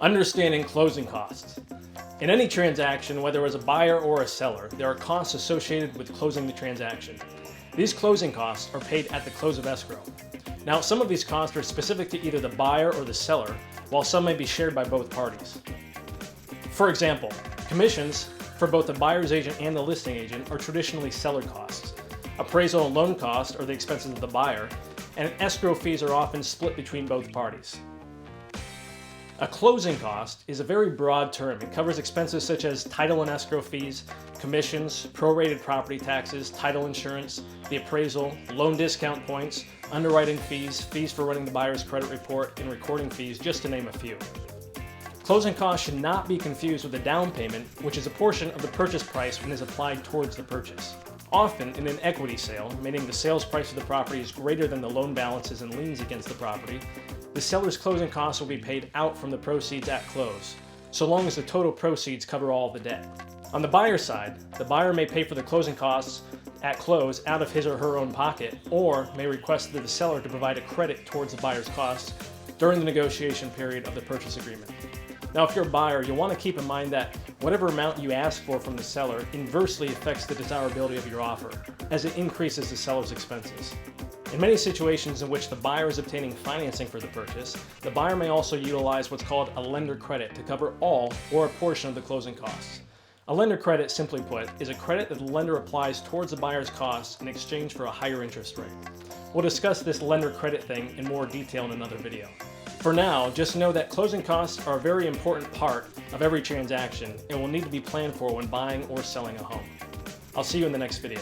Understanding closing costs. In any transaction, whether as a buyer or a seller, there are costs associated with closing the transaction. These closing costs are paid at the close of escrow. Now, some of these costs are specific to either the buyer or the seller, while some may be shared by both parties. For example, commissions for both the buyer's agent and the listing agent are traditionally seller costs. Appraisal and loan costs are the expenses of the buyer, and escrow fees are often split between both parties. A closing cost is a very broad term. It covers expenses such as title and escrow fees, commissions, prorated property taxes, title insurance, the appraisal, loan discount points, underwriting fees, fees for running the buyer's credit report, and recording fees, just to name a few. Closing costs should not be confused with a down payment, which is a portion of the purchase price when it is applied towards the purchase. Often, in an equity sale, meaning the sales price of the property is greater than the loan balances and liens against the property, the seller's closing costs will be paid out from the proceeds at close, so long as the total proceeds cover all of the debt. On the buyer's side, the buyer may pay for the closing costs at close out of his or her own pocket, or may request the seller to provide a credit towards the buyer's costs during the negotiation period of the purchase agreement. Now, if you're a buyer, you'll want to keep in mind that whatever amount you ask for from the seller inversely affects the desirability of your offer, as it increases the seller's expenses. In many situations in which the buyer is obtaining financing for the purchase, the buyer may also utilize what's called a lender credit to cover all or a portion of the closing costs. A lender credit, simply put, is a credit that the lender applies towards the buyer's costs in exchange for a higher interest rate. We'll discuss this lender credit thing in more detail in another video. For now, just know that closing costs are a very important part of every transaction and will need to be planned for when buying or selling a home. I'll see you in the next video.